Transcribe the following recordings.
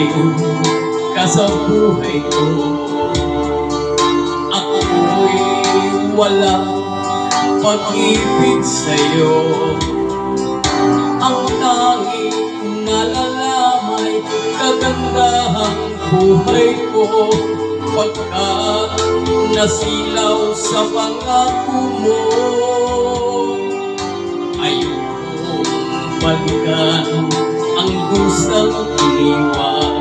dumating ka sa buhay ko. Ako'y walang pag-ibig sa'yo. Ang tanging nalalamay kagandahang buhay ko, pagkat nasilaw sa pangako mo. Ayokong balikan ang dusang iniwan.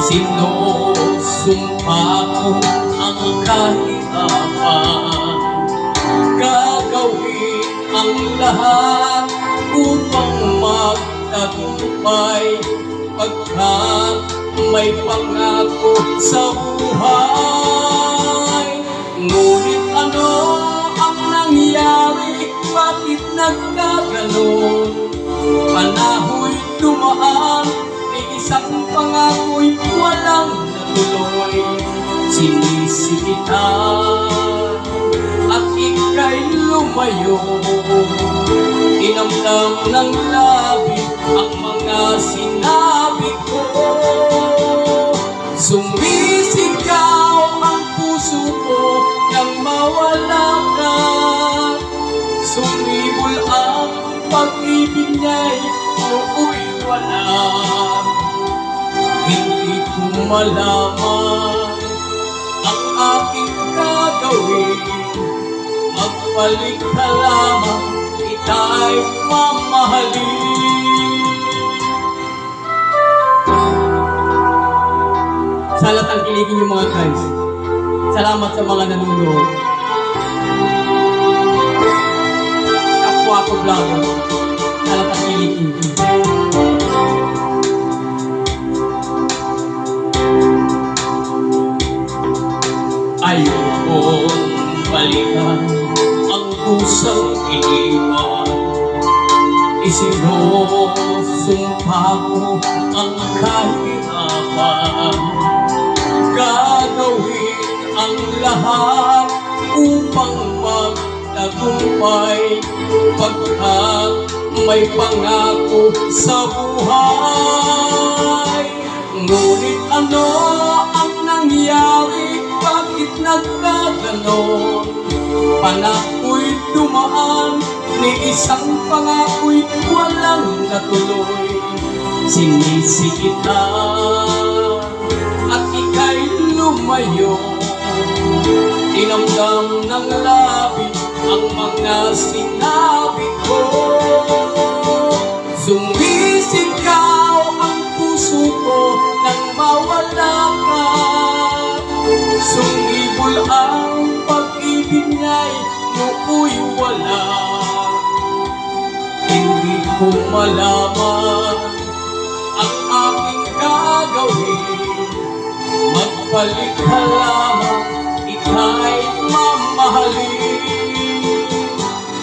Isinusumpa ko ang kahirapan. Gagawin ang lahat upang magtagumpay, pagkat may pangako sa buhay. Ngunit ano ang nangyari? Bakit nagkaganon? Panaho'y dumaan, may isang pangako'y walang natuloy. Sinisikitan at ika'y lumayo. Inamdam ng labi ang mga sinabi ko. Sumisigaw ang puso ko nang mawala ka. Sumibol ang pag-ibig niya'y nooy wala. Hindi ko malaman ang aking gagawin. Magbalik ka lamang, kita'y mamahalin. Sana tangkilikin yung mga guys. Salamat sa mga nanonood. Kapwa ko vlogger. Sana tangkilikin. Ayokong balikan ang kusang iniwan. Isinusumpa ko ang kahirapan. Gagawin ang lahat upang magtagumpay, pagkat may pangako sa buhay. Ngunit ano ang nangyari? Bakit nagkaganon? Panako'y dumaan, ni isang pangako'y walang natuloy. Sinisikitan at ika'y lumayo. Inamdam ng labi ang mga sinabi ko. Sumisigaw ang puso ko nang mawala ka. Sumibol ang pag-ibig niya'y nooy wala. Hindi ko malaman ang aking gagawin. Magbalik ka lamang, ika'y mamahalin.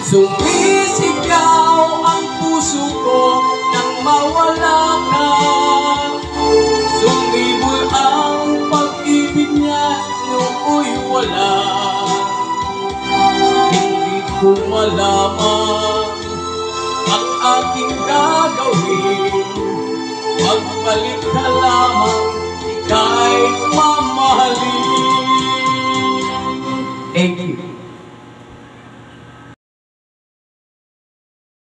Sumisigaw ang puso ko nang mawala ka. Sumibol ang pag-ibig niya, nooy wala. Hindi ko malaman ang aking gagawin. Magbalik ka lamang, ika'y